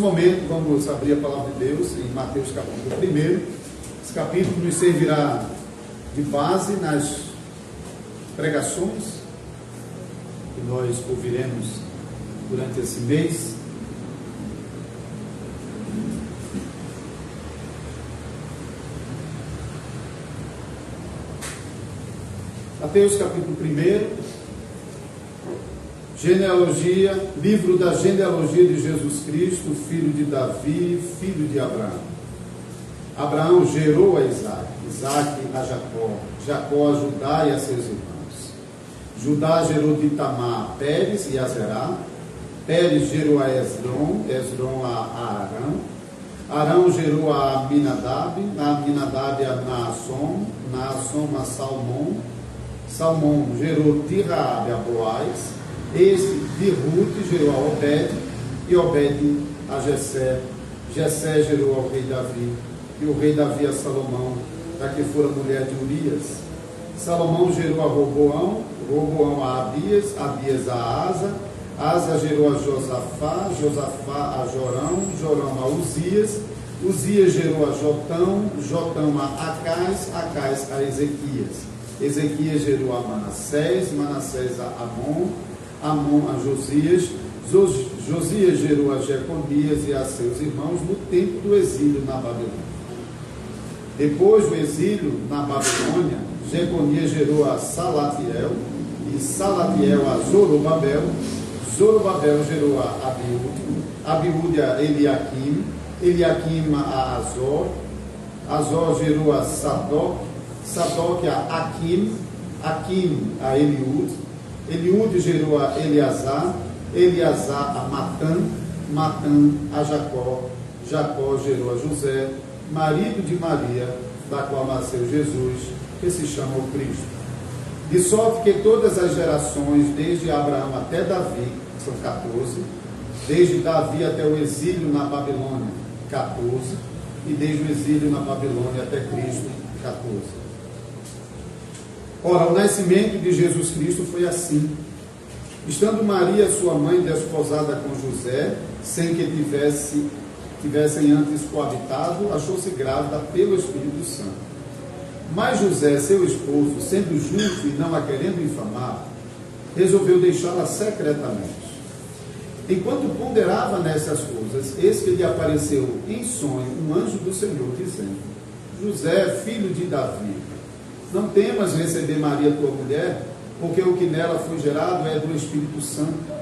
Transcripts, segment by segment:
momento, vamos abrir a palavra de Deus em Mateus capítulo 1. Esse capítulo nos servirá de base nas pregações que nós ouviremos durante esse mês. Mateus capítulo 1, genealogia, livro da genealogia de Jesus Cristo, filho de Davi, filho de Abraão. Abraão gerou a Isaac, Isaac a Jacó, Jacó a Judá e a seus irmãos. Judá gerou de Tamar a Pérez e a Zerá, Pérez gerou a Esdrom, Esdrom a Arão, Arão gerou a Aminadab, Aminadab a Naasson, Naasson a Salmão, Salmão gerou de Raabe a Boaz, este de Ruth gerou a Obed, e Obed a Jessé, Jessé gerou ao rei Davi, e o rei Davi a Salomão, da que fora mulher de Urias. Salomão gerou a Roboão, Roboão a Abias, Abias a Asa, Asa gerou a Josafá, Josafá a Jorão, Jorão a Uzias, Uzias gerou a Jotão, Jotão a Acais, Acais a Ezequias. Ezequias gerou a Manassés, Manassés a Amon, Amon a Josias, Josias gerou a Jeconias e a seus irmãos no tempo do exílio na Babilônia. Depois do exílio na Babilônia, Jeconias gerou a Salatiel, e Salatiel a Zorobabel, Zorobabel gerou a Abiúde, Abiúde a Eliaquim, Eliaquim a Azor, Azor gerou a Sadoc, Sadoc a Aquim, Aquim a Eliúde, Eliúde gerou a Eleazar, Eleazar a Matã, Matã a Jacó, Jacó gerou a José, marido de Maria, da qual nasceu Jesus, que se chama o Cristo. De sorte que todas as gerações, desde Abraão até Davi, são 14, desde Davi até o exílio na Babilônia, 14, e desde o exílio na Babilônia até Cristo, 14. Ora, o nascimento de Jesus Cristo foi assim. Estando Maria, sua mãe, desposada com José, sem que tivessem antes coabitado, achou-se grávida pelo Espírito Santo. Mas José, seu esposo, sendo justo e não a querendo infamar, resolveu deixá-la secretamente. Enquanto ponderava nessas coisas, eis que lhe apareceu em sonho um anjo do Senhor, dizendo: José, filho de Davi, não temas receber Maria, tua mulher, porque o que nela foi gerado é do Espírito Santo.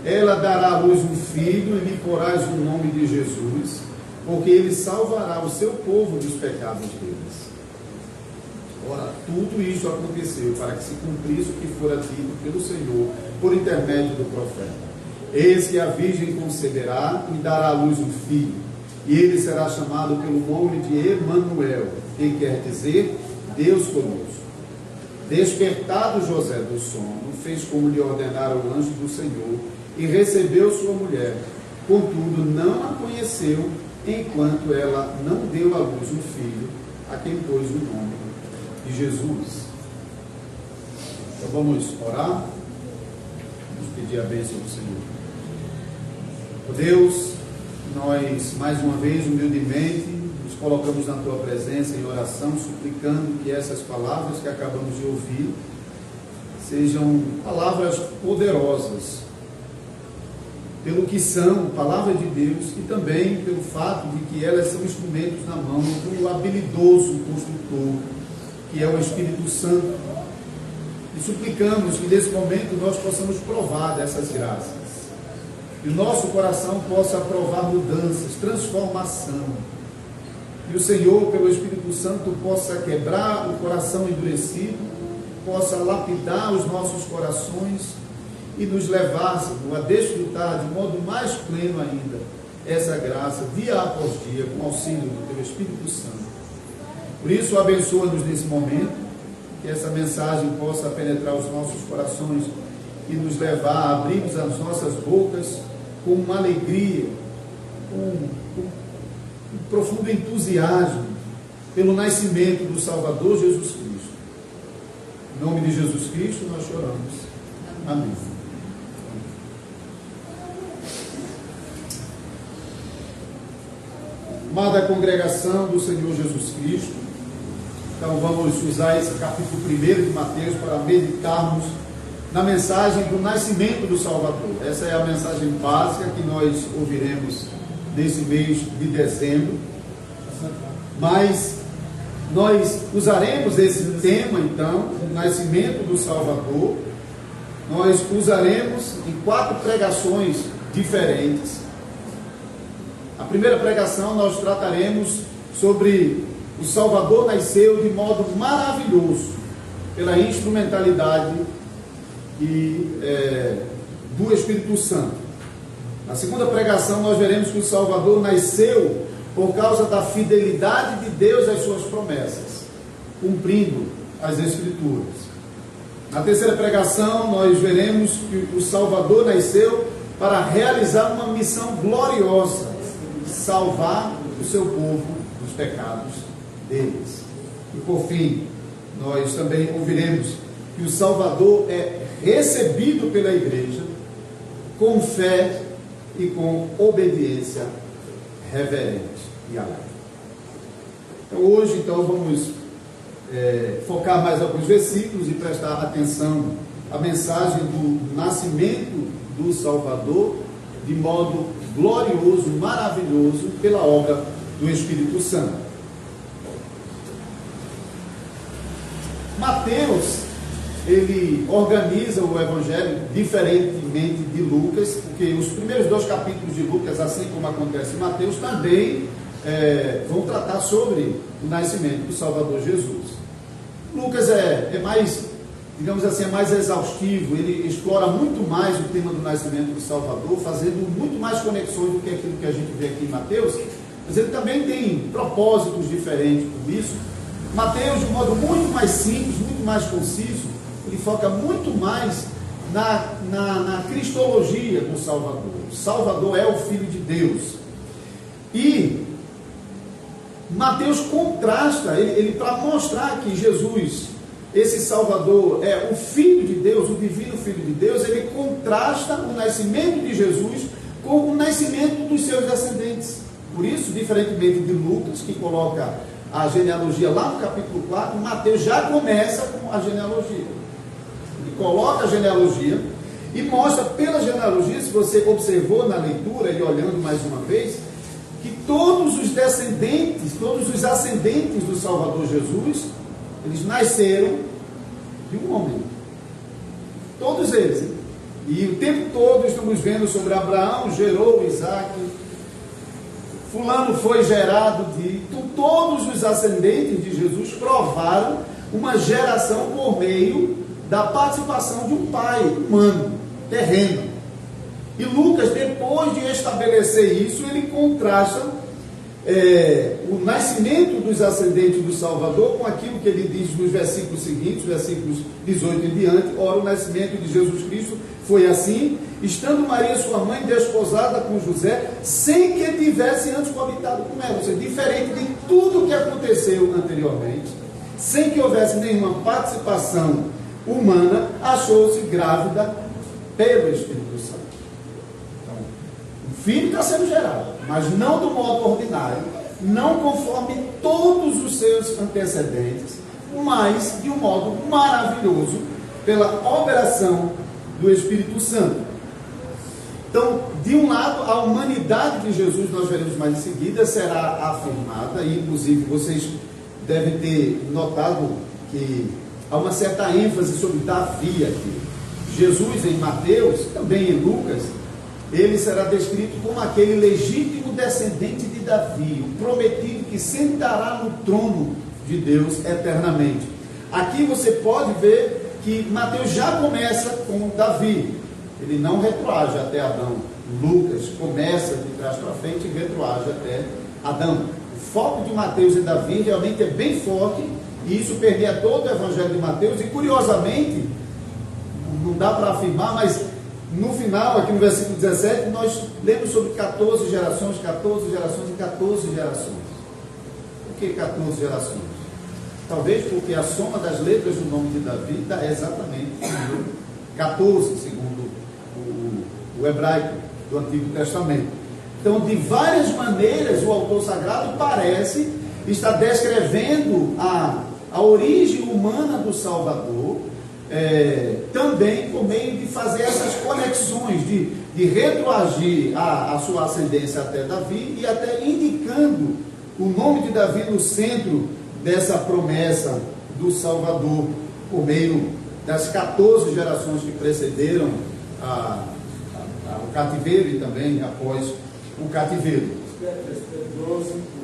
Ela dará à luz um filho, e lhe porás o nome de Jesus, porque ele salvará o seu povo dos pecados deles. Ora, tudo isso aconteceu para que se cumprisse o que fora dito pelo Senhor, por intermédio do profeta. Eis que a virgem conceberá e dará à luz um filho, e ele será chamado pelo nome de Emanuel, que quer dizer Deus conosco. Despertado José do sono, fez como lhe ordenara o anjo do Senhor, e recebeu sua mulher. Contudo, não a conheceu, enquanto ela não deu à luz um filho, a quem pôs o nome de Jesus. Então vamos orar, vamos pedir a bênção do Senhor. Ó Deus, nós mais uma vez, humildemente, nos colocamos na Tua presença em oração, suplicando que essas palavras que acabamos de ouvir sejam palavras poderosas, pelo que são, palavra de Deus, e também pelo fato de que elas são instrumentos na mão do habilidoso construtor, que é o Espírito Santo. E suplicamos que nesse momento nós possamos provar dessas graças, que o nosso coração possa provar mudanças, transformação, e o Senhor, pelo Espírito Santo, possa quebrar o coração endurecido, possa lapidar os nossos corações e nos levar, Senhor, a desfrutar de modo mais pleno ainda essa graça, dia após dia, com o auxílio do Teu Espírito Santo. Por isso, abençoa-nos nesse momento, que essa mensagem possa penetrar os nossos corações e nos levar a abrirmos as nossas bocas com uma alegria, com um profundo entusiasmo pelo nascimento do Salvador Jesus Cristo. Em nome de Jesus Cristo nós choramos. Amém. Amada congregação do Senhor Jesus Cristo, então vamos usar esse capítulo 1 de Mateus para meditarmos na mensagem do nascimento do Salvador. Essa é a mensagem básica que nós ouviremos nesse mês de dezembro, mas nós usaremos esse tema, então, o nascimento do Salvador. Nós usaremos em 4 pregações diferentes. A primeira pregação nós trataremos sobre o Salvador nasceu de modo maravilhoso, pela instrumentalidade do Espírito Santo. Na segunda pregação nós veremos que o Salvador nasceu por causa da fidelidade de Deus às suas promessas, cumprindo as Escrituras. Na terceira pregação nós veremos que o Salvador nasceu para realizar uma missão gloriosa, salvar o seu povo dos pecados deles. E por fim, nós também ouviremos que o Salvador é recebido pela igreja com fé e com obediência reverente e alegre. Então, hoje vamos focar mais alguns versículos e prestar atenção à mensagem do nascimento do Salvador de modo glorioso, maravilhoso, pela obra do Espírito Santo. Mateus, ele organiza o Evangelho diferentemente de Lucas, porque os primeiros 2 capítulos de Lucas, assim como acontece em Mateus, também vão tratar sobre o nascimento do Salvador Jesus. Lucas é mais, digamos assim, é mais exaustivo, ele explora muito mais o tema do nascimento do Salvador, fazendo muito mais conexões do que aquilo que a gente vê aqui em Mateus, mas ele também tem propósitos diferentes com isso. Mateus, de um modo muito mais simples, muito mais conciso, ele foca muito mais na cristologia do Salvador. O Salvador é o Filho de Deus. E Mateus contrasta, ele para mostrar que Jesus, esse Salvador, é o Filho de Deus, o divino Filho de Deus, ele contrasta o nascimento de Jesus com o nascimento dos seus descendentes. Por isso, diferentemente de Lucas, que coloca a genealogia lá no capítulo 4, Mateus já começa com a genealogia. Ele coloca a genealogia e mostra pela genealogia, se você observou na leitura e olhando mais uma vez, que todos os descendentes, todos os ascendentes do Salvador Jesus, eles nasceram de um homem. Todos eles. E o tempo todo estamos vendo sobre Abraão, gerou Isaac, fulano foi gerado de... Todos os ascendentes de Jesus provaram uma geração por meio da participação de um pai humano, terreno. E Lucas, depois de estabelecer isso, ele contrasta o nascimento dos ascendentes do Salvador com aquilo que ele diz nos versículos seguintes, versículos 18 em diante. Ora, o nascimento de Jesus Cristo foi assim, estando Maria, sua mãe, desposada com José, sem que tivesse antes coabitado com ela. Ou seja, diferente de tudo o que aconteceu anteriormente, sem que houvesse nenhuma participação humana, achou-se grávida pelo Espírito Santo. Então, o filho está sendo gerado, mas não do modo ordinário, não conforme todos os seus antecedentes, mas de um modo maravilhoso, pela operação do Espírito Santo. Então, de um lado, a humanidade de Jesus, nós veremos mais em seguida, será afirmada, e inclusive vocês devem ter notado que há uma certa ênfase sobre Davi aqui. Jesus em Mateus, também em Lucas, ele será descrito como aquele legítimo descendente de Davi, o prometido que sentará no trono de Deus eternamente. Aqui você pode ver que Mateus já começa com Davi, ele não retroage até Adão. Lucas começa de trás para frente e retroage até Adão. O foco de Mateus e Davi realmente é bem forte, e isso permeia todo o Evangelho de Mateus, e curiosamente, não dá para afirmar, mas no final, aqui no versículo 17, nós lemos sobre 14 gerações e 14 gerações. Por que 14 gerações? Talvez porque a soma das letras do nome de Davi dá exatamente 14, segundo o hebraico do Antigo Testamento. Então, de várias maneiras, o autor sagrado parece estar descrevendo a origem humana do Salvador, também por meio de fazer essas conexões, de retroagir a sua ascendência até Davi, e até indicando o nome de Davi no centro dessa promessa do Salvador, por meio das 14 gerações que precederam o cativeiro e também após o cativeiro.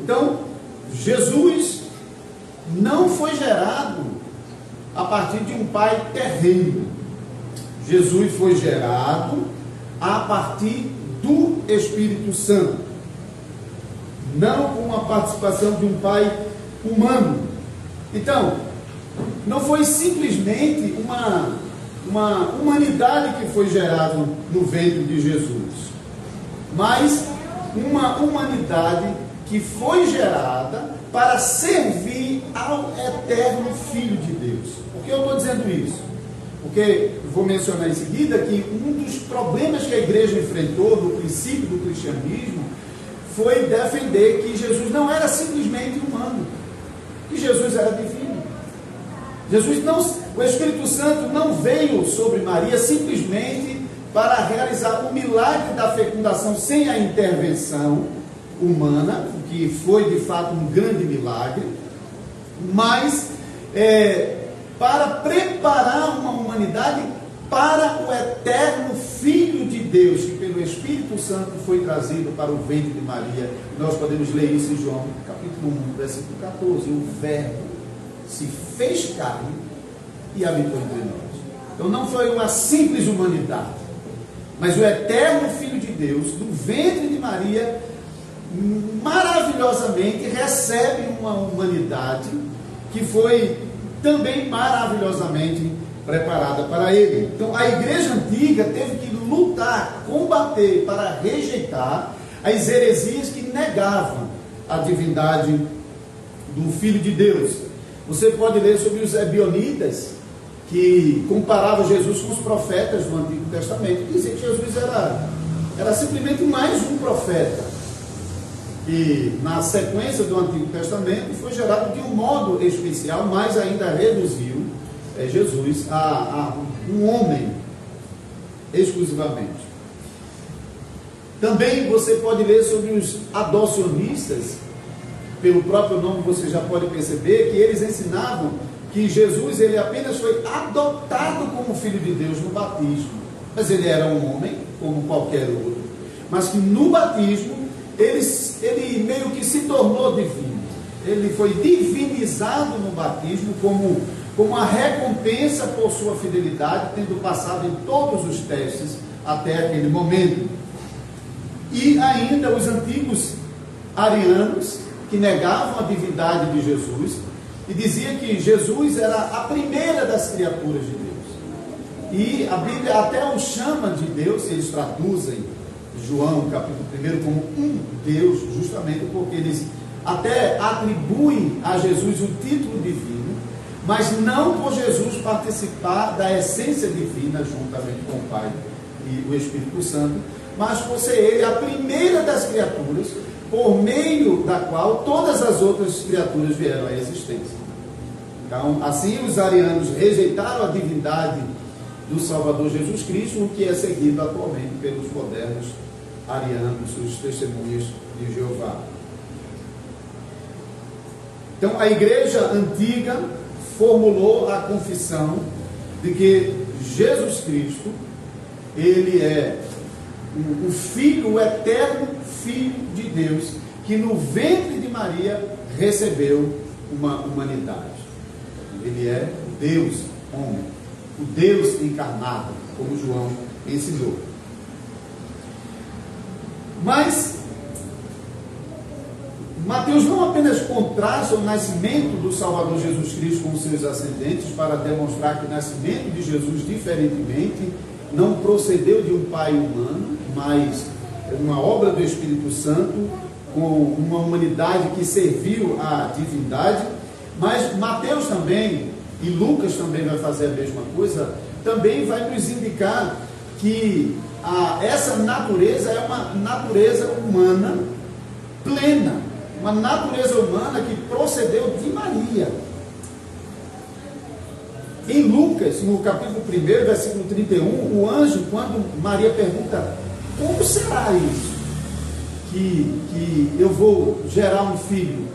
Então, Jesus não foi gerado a partir de um pai terreno. Jesus foi gerado a partir do Espírito Santo, não com a participação de um pai humano. Então, não foi simplesmente uma humanidade que foi gerada no ventre de Jesus, mas uma humanidade que foi gerada para servir ao eterno Filho de Deus. Por que eu estou dizendo isso? Porque vou mencionar em seguida que um dos problemas que a igreja enfrentou no princípio do cristianismo foi defender que Jesus não era simplesmente humano, que Jesus era divino. O Espírito Santo não veio sobre Maria simplesmente para realizar o milagre da fecundação sem a intervenção humana, o que foi de fato um grande milagre, mas para preparar uma humanidade para o eterno Filho de Deus, que pelo Espírito Santo foi trazido para o ventre de Maria. Nós podemos ler isso em João capítulo 1, versículo 14. O Verbo se fez carne e habitou entre nós. Então não foi uma simples humanidade, mas o eterno Filho de Deus, do ventre de Maria, maravilhosamente recebe uma humanidade que foi também maravilhosamente preparada para ele. Então a igreja antiga teve que lutar, combater para rejeitar as heresias que negavam a divindade do Filho de Deus. Você pode ler sobre os ebionitas, que comparavam Jesus com os profetas do Antigo Testamento, e diziam que Jesus era simplesmente mais um profeta, que na sequência do Antigo Testamento foi gerado de um modo especial, mas ainda reduziu Jesus a um homem exclusivamente. Também você pode ler sobre os adocionistas. Pelo próprio nome você já pode perceber que eles ensinavam que Jesus ele apenas foi adotado como Filho de Deus no batismo, mas ele era um homem como qualquer outro, mas que no batismo ele meio que se tornou divino. Ele foi divinizado no batismo como a recompensa por sua fidelidade, tendo passado em todos os testes até aquele momento. E ainda os antigos arianos, que negavam a divindade de Jesus e diziam que Jesus era a primeira das criaturas de Deus. E a Bíblia até o chama de Deus, eles traduzem João capítulo 1 como um Deus, justamente porque eles até atribuem a Jesus o título divino, mas não por Jesus participar da essência divina juntamente com o Pai e o Espírito Santo, mas por ser ele a primeira das criaturas, por meio da qual todas as outras criaturas vieram à existência. Então, assim os arianos rejeitaram a divindade do Salvador Jesus Cristo, o que é seguido atualmente pelos modernos arianos, os testemunhas de Jeová. Então, a igreja antiga formulou a confissão de que Jesus Cristo, ele é o Filho, o eterno Filho de Deus, que no ventre de Maria recebeu uma humanidade. Ele é Deus, homem, o Deus encarnado, como João ensinou. Mas Mateus não apenas contrasta o nascimento do Salvador Jesus Cristo com seus ascendentes para demonstrar que o nascimento de Jesus, diferentemente, não procedeu de um pai humano, mas uma obra do Espírito Santo, com uma humanidade que serviu à divindade. Mas Mateus também, e Lucas também vai fazer a mesma coisa, também vai nos indicar que essa natureza é uma natureza humana plena, uma natureza humana que procedeu de Maria. Em Lucas, no capítulo 1, versículo 31, o anjo, quando Maria pergunta, como será isso? Que eu vou gerar um filho,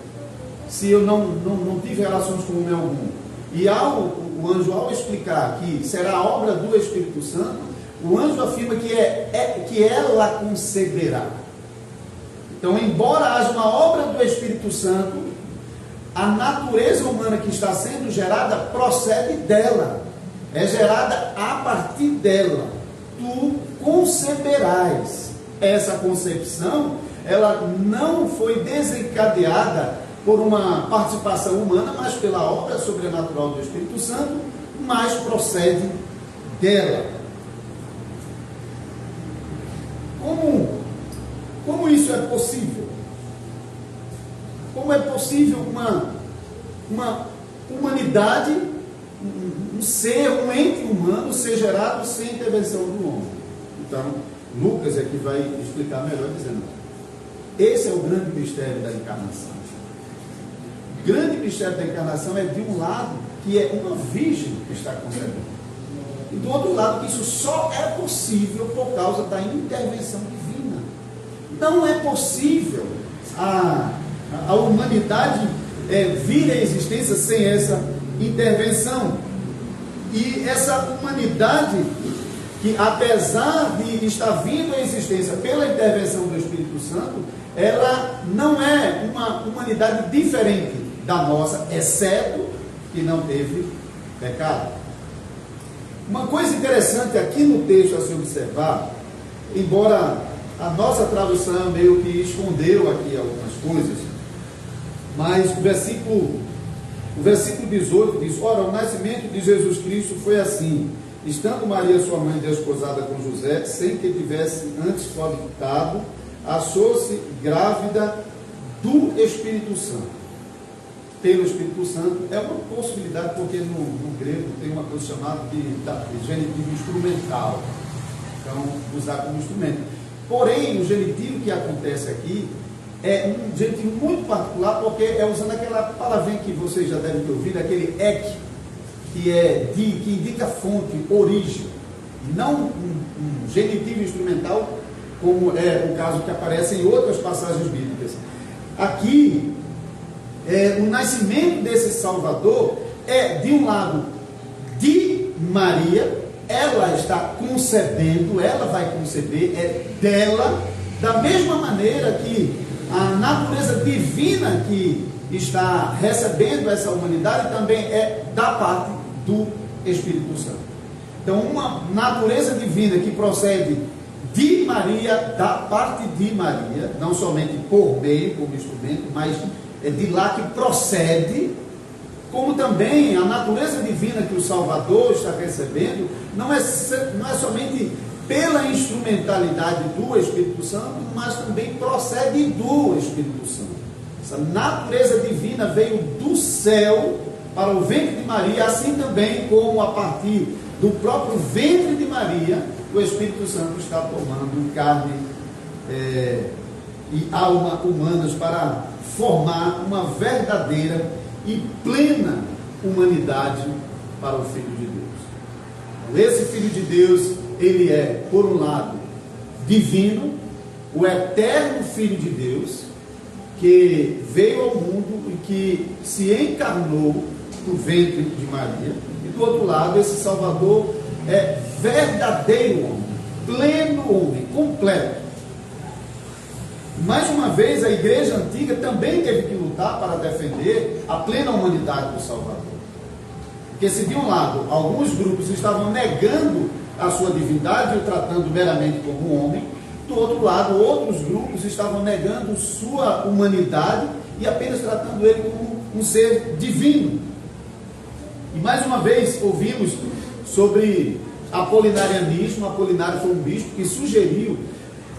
se eu não tive relações com homem algum. E o anjo, ao explicar que será a obra do Espírito Santo, o anjo afirma que ela conceberá. Então, embora haja uma obra do Espírito Santo, a natureza humana que está sendo gerada procede dela, é gerada a partir dela. Tu conceberás. Essa concepção, ela não foi desencadeada por uma participação humana, mas pela obra sobrenatural do Espírito Santo, mas procede dela. Como isso é possível? Como é possível uma humanidade, um ser, um ente humano ser gerado sem intervenção do homem? Então, Lucas é que vai explicar melhor, dizendo: esse é o grande mistério da encarnação. O grande mistério da encarnação é, de um lado, que é uma virgem que está concebendo, e do outro lado, que isso só é possível por causa da intervenção divina. Não é possível a humanidade vir à existência sem essa intervenção. E essa humanidade, que apesar de estar vindo à existência pela intervenção do Espírito Santo, ela não é uma humanidade diferente da nossa, exceto que não teve pecado. Uma coisa interessante aqui no texto a se observar, embora a nossa tradução meio que escondeu aqui algumas coisas, mas o versículo 18 diz: ora, o nascimento de Jesus Cristo foi assim: estando Maria, sua mãe, desposada com José, sem que tivesse antes coabitado, achou-se grávida do Espírito Santo. Pelo Espírito Santo é uma possibilidade, porque no grego tem uma coisa chamada de genitivo instrumental, então usar como instrumento. Porém, o genitivo que acontece aqui é um genitivo muito particular, porque é usando aquela palavrinha que vocês já devem ter ouvido, aquele ek, que indica fonte, origem, não um genitivo instrumental, como é o caso que aparece em outras passagens bíblicas. Aqui, o nascimento desse Salvador é, de um lado, de Maria, ela está concebendo, ela vai conceber, é dela, da mesma maneira que a natureza divina que está recebendo essa humanidade também é da parte do Espírito Santo. Então, uma natureza divina que procede de Maria, da parte de Maria, não somente por meio, como instrumento, mas é de lá que procede, como também a natureza divina que o Salvador está recebendo, não é somente pela instrumentalidade do Espírito Santo, mas também procede do Espírito Santo. Essa natureza divina veio do céu para o ventre de Maria, assim também como a partir do próprio ventre de Maria, o Espírito Santo está tomando carne e alma humanas para formar uma verdadeira e plena humanidade para o Filho de Deus. Esse Filho de Deus, ele é, por um lado, divino, o eterno Filho de Deus, que veio ao mundo e que se encarnou no ventre de Maria, e do outro lado, esse Salvador é verdadeiro homem, pleno homem, completo. Mais uma vez, a igreja antiga também teve que lutar para defender a plena humanidade do Salvador. Porque se de um lado, alguns grupos estavam negando a sua divindade e o tratando meramente como homem, do outro lado, outros grupos estavam negando sua humanidade e apenas tratando ele como um ser divino. E mais uma vez ouvimos sobre apolinarianismo. Apolinário foi um bispo que sugeriu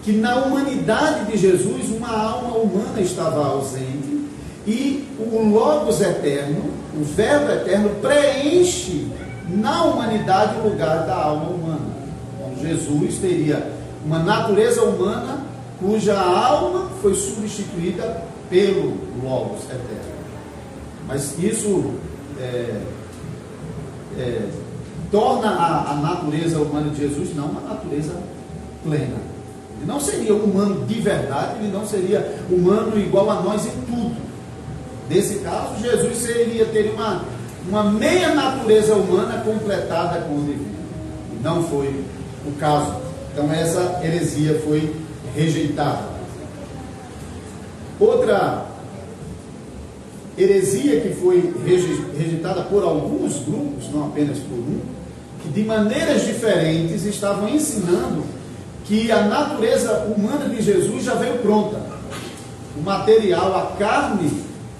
que na humanidade de Jesus uma alma humana estava ausente e o Logos eterno, o Verbo eterno, preenche na humanidade o lugar da alma humana. Então, Jesus teria uma natureza humana cuja alma foi substituída pelo Logos eterno. Mas isso torna a natureza humana de Jesus não uma natureza plena. Ele não seria humano de verdade, ele não seria humano igual a nós em tudo. Nesse caso, Jesus teria uma meia natureza humana completada com o divino. E não foi o caso. Então essa heresia foi rejeitada. Outra heresia que foi rejeitada por alguns grupos, não apenas por um, que de maneiras diferentes estavam ensinando que a natureza humana de Jesus já veio pronta. O material, a carne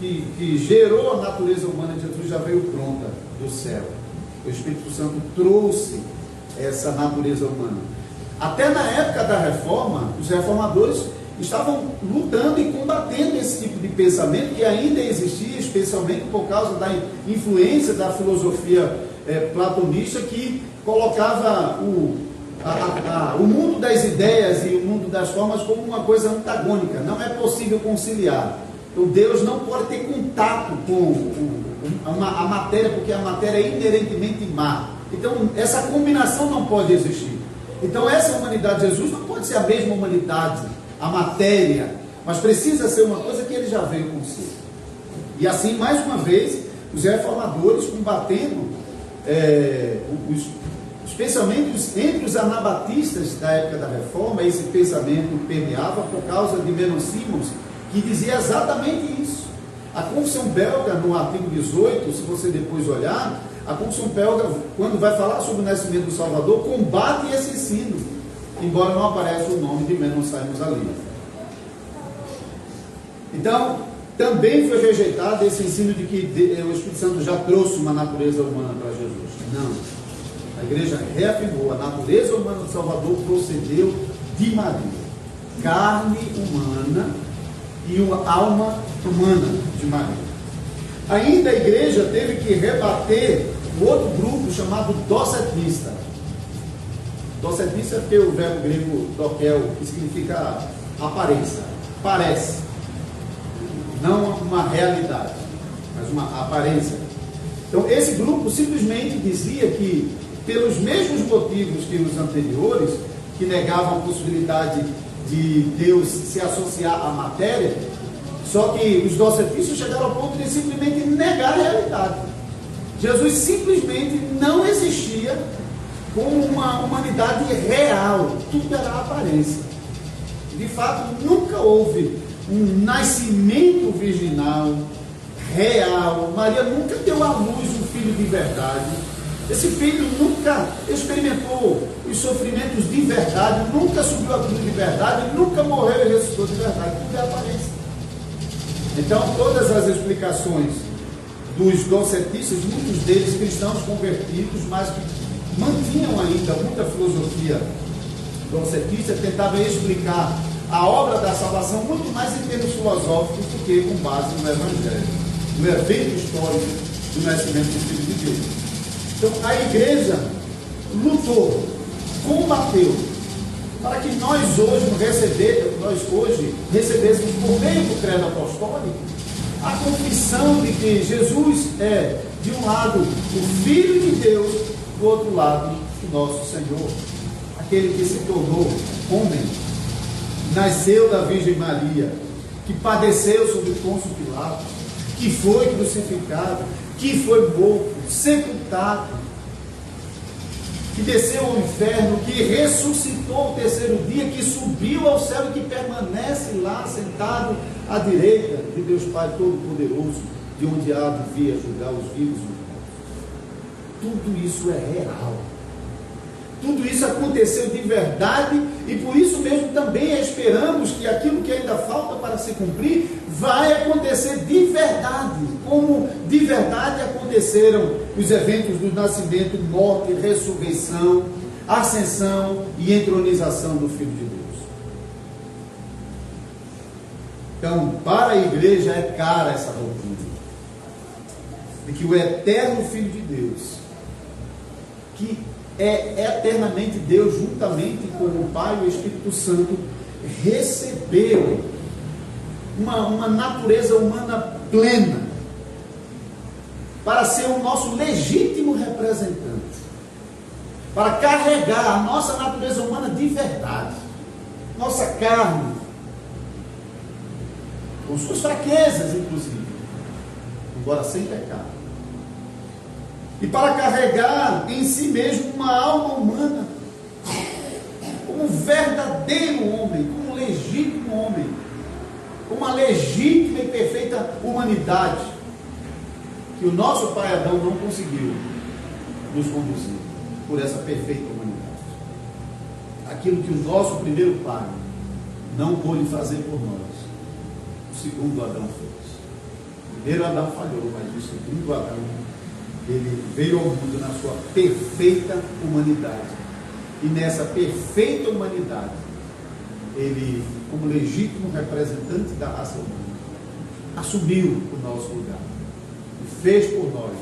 que gerou a natureza humana de Jesus já veio pronta do céu. O Espírito Santo trouxe essa natureza humana. Até na época da reforma, os reformadores estavam lutando e combatendo esse tipo de pensamento que ainda existia, especialmente por causa da influência da filosofia platonista, que colocava o mundo das ideias e o mundo das formas como uma coisa antagônica. Não é possível conciliar. Então Deus não pode ter contato com a matéria, porque a matéria é inerentemente má. Então essa combinação não pode existir. Então essa humanidade de Jesus não pode ser a mesma humanidade, a matéria, mas precisa ser uma coisa que ele já veio consigo. E assim, mais uma vez, os reformadores combatendo, especialmente entre os anabatistas da época da reforma, esse pensamento permeava por causa de Menon Simons, que dizia exatamente isso. A Confissão Belga, no artigo 18, se você depois olhar, a Confissão Belga, quando vai falar sobre o nascimento do Salvador, combate esse ensino, embora não apareça o nome de Menon Simons ali. Então, também foi rejeitado esse ensino de que o Espírito Santo já trouxe uma natureza humana para Jesus. Não. A igreja reafirmou: a natureza humana do Salvador procedeu de Maria, carne humana e uma alma humana de Maria. Ainda a igreja teve que rebater o outro grupo chamado docetista. Docetista é porque o verbo grego dokel, que significa aparência, parece, não uma realidade, mas uma aparência. Então esse grupo simplesmente dizia que, pelos mesmos motivos que os anteriores, que negavam a possibilidade de Deus se associar à matéria, só que os docetistas chegaram ao ponto de simplesmente negar a realidade. Jesus simplesmente não existia como uma humanidade real, tudo era aparência. De fato, nunca houve um nascimento virginal real. Maria nunca deu à luz um filho de verdade. Esse filho nunca experimentou os sofrimentos de verdade, nunca subiu a cruz de verdade, nunca morreu e ressuscitou de verdade. Tudo é aparência. Então, todas as explicações dos docetistas, muitos deles cristãos convertidos, mas que mantinham ainda muita filosofia docetista, tentavam explicar a obra da salvação muito mais em termos filosóficos do que com base no Evangelho, no evento histórico do nascimento do Filho de Deus. Então, a igreja lutou, combateu, para que nós hoje recebêssemos por meio do credo apostólico a confissão de que Jesus é, de um lado, o Filho de Deus, do outro lado, o nosso Senhor, aquele que se tornou homem, nasceu da Virgem Maria, que padeceu sob Pôncio Pilatos, que foi crucificado, que foi morto, sepultado, que desceu ao inferno, que ressuscitou o terceiro dia, que subiu ao céu e que permanece lá sentado à direita de Deus Pai Todo-Poderoso, de onde há de vir a julgar os vivos e os mortos. Tudo isso é real. Tudo isso aconteceu de verdade e por isso mesmo também esperamos que aquilo que ainda falta para se cumprir vai acontecer de verdade, como de verdade aconteceram os eventos do nascimento, morte, ressurreição, ascensão e entronização do Filho de Deus. Então, para a igreja é cara essa doutrina de que o eterno Filho de Deus, que é eternamente Deus, juntamente com o Pai e o Espírito Santo, recebeu uma natureza humana plena, para ser o nosso legítimo representante, para carregar a nossa natureza humana de verdade, nossa carne, com suas fraquezas, inclusive, embora sem pecado, e para carregar em si mesmo uma alma humana, como verdadeiro homem, como legítimo homem, com uma legítima e perfeita humanidade, que o nosso pai Adão não conseguiu nos conduzir por essa perfeita humanidade. Aquilo que o nosso primeiro pai não pôde fazer por nós, o segundo Adão fez. O primeiro Adão falhou, mas o segundo Adão, ele veio ao mundo na sua perfeita humanidade. E nessa perfeita humanidade, ele, como legítimo representante da raça humana, assumiu o nosso lugar e fez por nós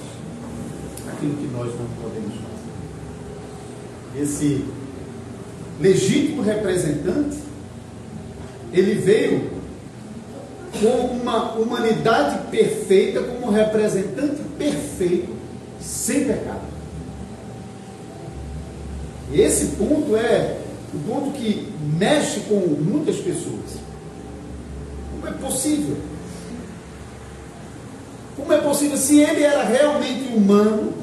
aquilo que nós não podemos fazer. Esse legítimo representante, ele veio com uma humanidade perfeita, como representante perfeito, sem pecado. Esse ponto é o ponto que mexe com muitas pessoas. Como é possível? Como é possível, se ele era realmente humano,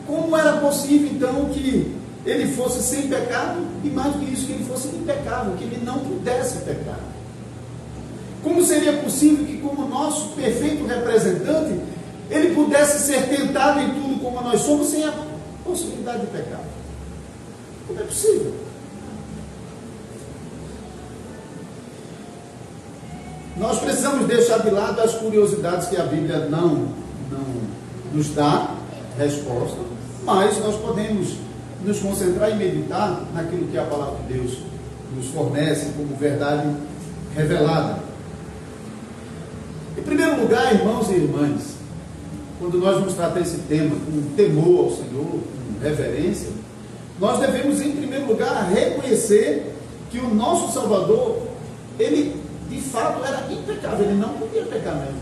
como era possível então que ele fosse sem pecado, e mais do que isso, que ele fosse impecável, que ele não pudesse pecar? Como seria possível que, como nosso perfeito representante, ele pudesse ser tentado em tudo como nós somos, sem a possibilidade de pecar? Como é possível? Nós precisamos deixar de lado as curiosidades que a Bíblia não nos dá resposta, mas nós podemos nos concentrar e meditar naquilo que a palavra de Deus nos fornece como verdade revelada. Em primeiro lugar, irmãos e irmãs, quando nós vamos tratar esse tema com temor ao Senhor, com reverência, nós devemos, em primeiro lugar, reconhecer que o nosso Salvador, ele de fato era impecável, ele não podia pecar mesmo.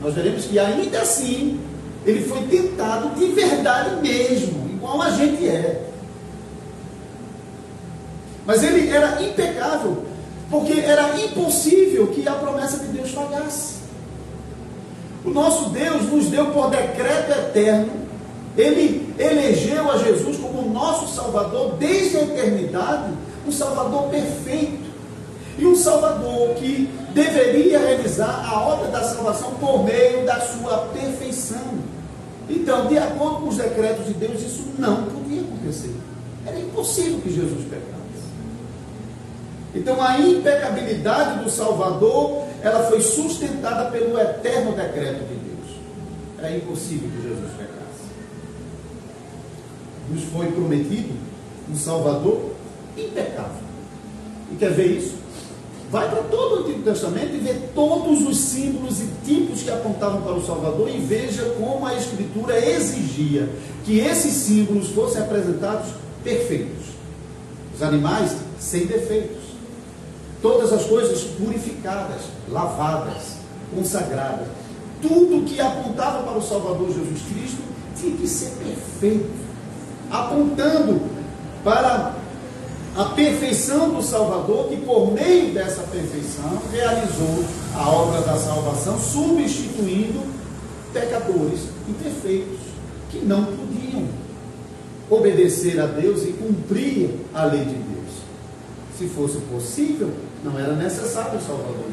Nós veremos que ainda assim, ele foi tentado de verdade mesmo, igual a gente é. Mas ele era impecável, porque era impossível que a promessa de Deus falhasse. O nosso Deus nos deu por decreto eterno, ele elegeu a Jesus como nosso Salvador desde a eternidade, um Salvador perfeito, e um Salvador que deveria realizar a obra da salvação por meio da sua perfeição. Então, de acordo com os decretos de Deus, isso não podia acontecer. Era impossível que Jesus pecasse. Então, a impecabilidade do Salvador, ela foi sustentada pelo eterno decreto de Deus. Era impossível que Jesus pecasse. Nos foi prometido um Salvador impecável. E quer ver isso? Vai para todo o Antigo Testamento e vê todos os símbolos e tipos que apontavam para o Salvador, e veja como a Escritura exigia que esses símbolos fossem apresentados perfeitos. Os animais sem defeitos. Todas as coisas purificadas, lavadas, consagradas. Tudo que apontava para o Salvador Jesus Cristo tinha que ser perfeito, apontando para a perfeição do Salvador, que por meio dessa perfeição realizou a obra da salvação, substituindo pecadores imperfeitos, que não podiam obedecer a Deus e cumprir a lei de Deus. Se fosse possível, não era necessário o Salvador.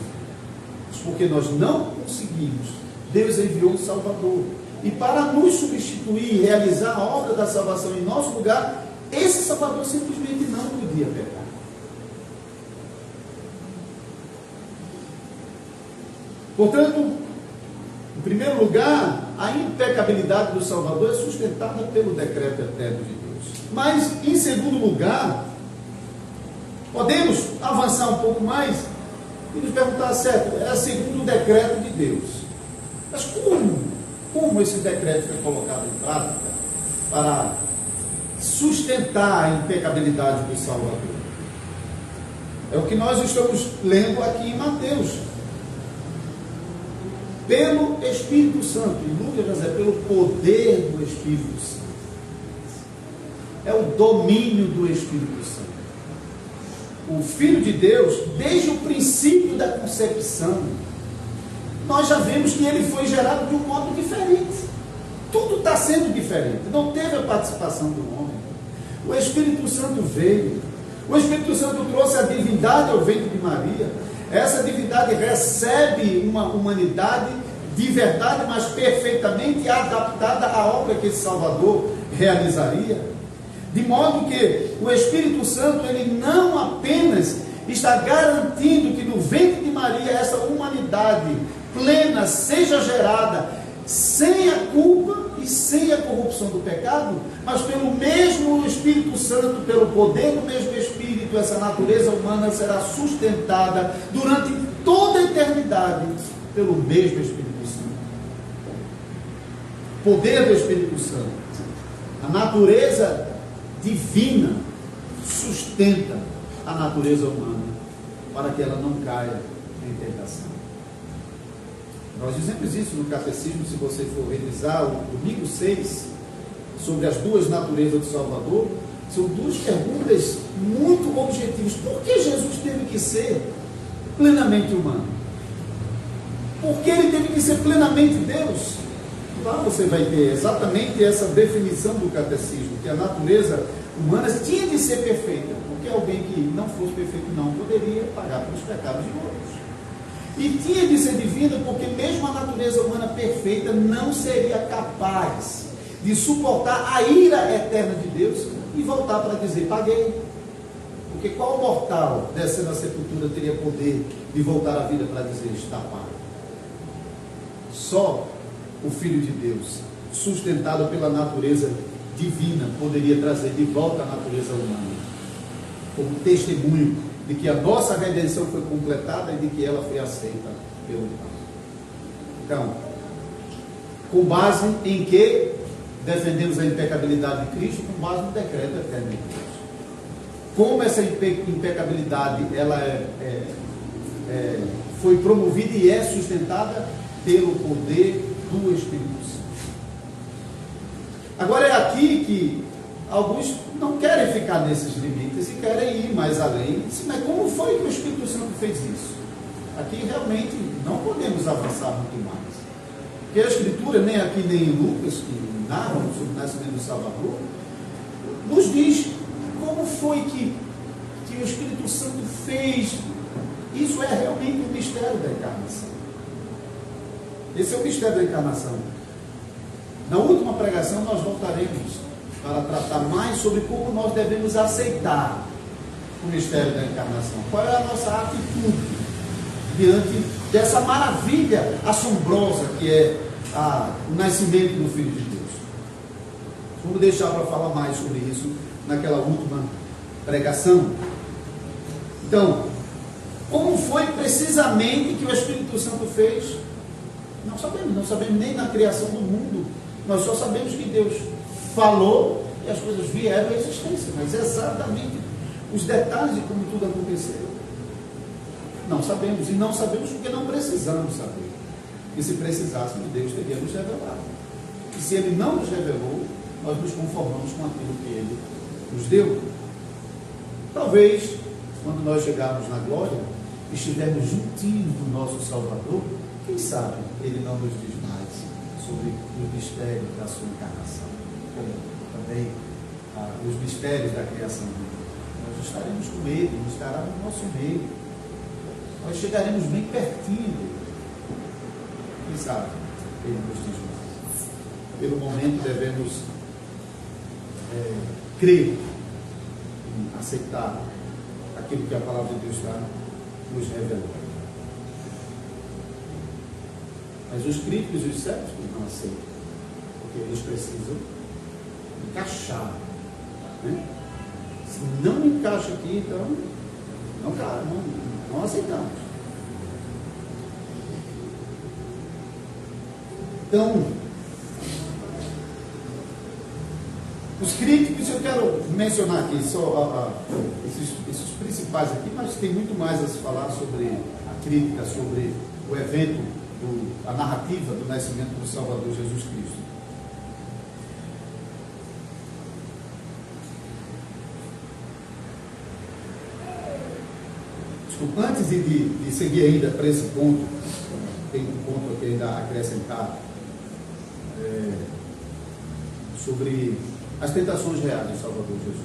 Mas porque nós não conseguimos, Deus enviou o Salvador. E para nos substituir e realizar a obra da salvação em nosso lugar, esse Salvador simplesmente não podia pecar. Portanto, em primeiro lugar, a impecabilidade do Salvador é sustentada pelo decreto eterno de Deus. Mas, em segundo lugar, podemos avançar um pouco mais e nos perguntar, certo, é segundo o decreto de Deus. Mas como esse decreto foi colocado em prática para sustentar a impecabilidade do Salvador. É o que nós estamos lendo aqui em Mateus. Pelo Espírito Santo, e Lucas vai dizer, pelo poder do Espírito Santo. É o domínio do Espírito Santo. O Filho de Deus, desde o princípio da concepção, nós já vemos que ele foi gerado de um modo diferente. Tudo está sendo diferente. Não teve a participação do homem. O Espírito Santo veio. O Espírito Santo trouxe a divindade ao ventre de Maria. Essa divindade recebe uma humanidade de verdade, mas perfeitamente adaptada à obra que esse Salvador realizaria. De modo que o Espírito Santo, ele não apenas está garantindo que no ventre de Maria essa humanidade plena seja gerada sem a culpa e sem a corrupção do pecado, mas pelo mesmo Espírito Santo, pelo poder do mesmo Espírito, essa natureza humana será sustentada durante toda a eternidade pelo mesmo Espírito Santo. Poder do Espírito Santo. A natureza divina sustenta a natureza humana para que ela não caia em tentação. Nós dizemos isso no Catecismo, se você for revisar o domingo 6, sobre as duas naturezas do Salvador. São duas perguntas muito objetivas. Por que Jesus teve que ser plenamente humano? Por que ele teve que ser plenamente Deus? Lá você vai ter exatamente essa definição do Catecismo, que a natureza humana tinha de ser perfeita, porque alguém que não fosse perfeito não poderia pagar pelos pecados de outros. E tinha de ser divina, porque mesmo a natureza humana perfeita não seria capaz de suportar a ira eterna de Deus e voltar para dizer, paguei. Porque qual mortal, descendo à sepultura, teria poder de voltar à vida para dizer, está pago? Só o Filho de Deus, sustentado pela natureza divina, poderia trazer de volta a natureza humana, como testemunho de que a nossa redenção foi completada e de que ela foi aceita pelo Pai. Então, com base em que defendemos a impecabilidade de Cristo? Com base no decreto eterno de Deus. Como essa impecabilidade ela foi promovida e é sustentada pelo poder do Espírito Santo. Agora é aqui que alguns não querem ficar nesses limites e querem ir mais além. Mas como foi que o Espírito Santo fez isso? Aqui realmente não podemos avançar muito mais. Porque a Escritura, nem aqui nem em Lucas, que narram sobre o nascimento do Salvador, nos diz como foi que o Espírito Santo fez. Isso é realmente o mistério da encarnação. Esse é o mistério da encarnação. Na última pregação nós voltaremos para tratar mais sobre como nós devemos aceitar o mistério da encarnação. Qual é a nossa atitude diante dessa maravilha assombrosa que é o nascimento do Filho de Deus. Vamos deixar para falar mais sobre isso naquela última pregação. Então, como foi precisamente que o Espírito Santo fez? Não sabemos nem na criação do mundo. Nós só sabemos que Deus falou e as coisas vieram à existência, mas exatamente os detalhes de como tudo aconteceu não sabemos, e não sabemos porque não precisamos saber. E se precisássemos, Deus teria nos revelado. E se Ele não nos revelou, nós nos conformamos com aquilo que Ele nos deu. Talvez, quando nós chegarmos na glória, estivermos juntinhos do nosso Salvador, quem sabe Ele não nos diz mais sobre o mistério da sua encarnação, como também os mistérios da criação dele. Nós estaremos com Ele, Ele estará no nosso meio. Nós chegaremos bem pertinho dele. Quem sabe Ele nos diz mais. Pelo momento devemos crer e aceitar aquilo que a palavra de Deus está nos revelando. Mas os críticos e os céticos não aceitam, porque eles precisam encaixar. Né? Se não encaixa aqui, então não aceitamos. Os críticos, eu quero mencionar aqui só esses principais aqui, mas tem muito mais a se falar sobre a crítica, sobre o evento, a narrativa do nascimento do Salvador Jesus Cristo. Desculpa, antes de seguir ainda para esse ponto, tem um ponto aqui ainda a acrescentar sobre as tentações reais do Salvador Jesus.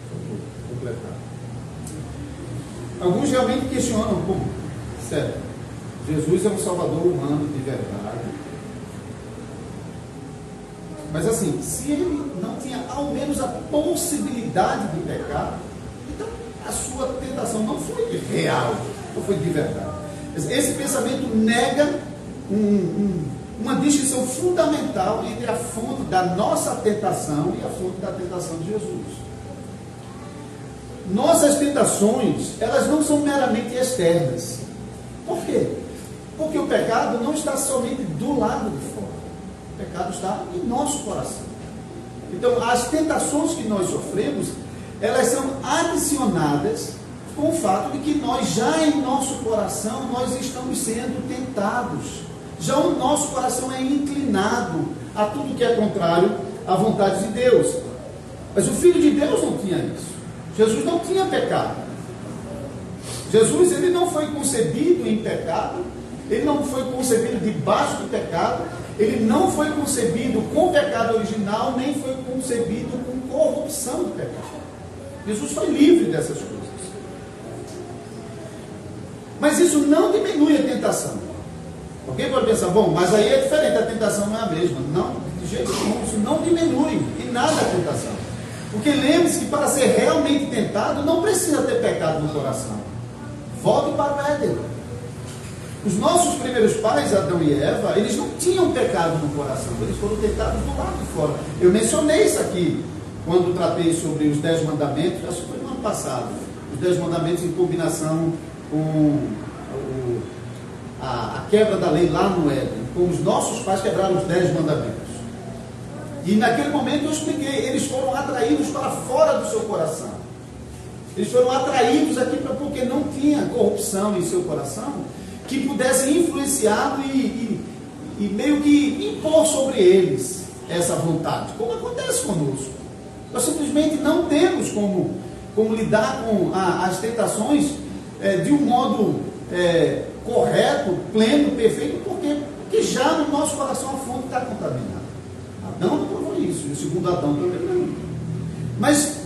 Só para completar. Alguns realmente questionam, como, certo, Jesus é um Salvador humano de verdade. Mas assim, se ele não tinha ao menos a possibilidade de pecar, então a sua tentação não foi real, não foi de verdade. Esse pensamento nega uma distinção fundamental entre a fonte da nossa tentação e a fonte da tentação de Jesus. Nossas tentações, elas não são meramente externas. Por quê? Porque o pecado não está somente do lado de fora. O pecado está em nosso coração. Então, as tentações que nós sofremos, elas são adicionadas com o fato de que nós já em nosso coração, nós estamos sendo tentados. Já o nosso coração é inclinado a tudo que é contrário à vontade de Deus. Mas o Filho de Deus não tinha isso. Jesus não tinha pecado. Jesus, ele não foi concebido em pecado, ele não foi concebido debaixo do pecado, ele não foi concebido com pecado original, nem foi concebido com corrupção do pecado. Jesus foi livre dessas coisas. Mas isso não diminui a tentação. Alguém pode pensar, bom, mas aí é diferente, a tentação não é a mesma. Não, de jeito nenhum, isso não diminui em nada a tentação. Porque lembre-se que para ser realmente tentado, não precisa ter pecado no coração. Volte para o Éden. Os nossos primeiros pais, Adão e Eva, eles não tinham pecado no coração, eles foram tentados do lado de fora. Eu mencionei isso aqui, quando tratei sobre os 10 mandamentos, acho que foi no ano passado, os 10 mandamentos em combinação com a quebra da lei lá no Éden, como os nossos pais quebraram os 10 mandamentos. E naquele momento eu expliquei, eles foram atraídos para fora do seu coração. Eles foram atraídos aqui porque não tinha corrupção em seu coração que pudesse influenciar e meio que impor sobre eles essa vontade, como acontece conosco. Nós simplesmente não temos como lidar com as tentações de um modo correto, pleno, perfeito, porque já no nosso coração a fonte está contaminada. Adão não provou isso, e o segundo Adão também não. Mas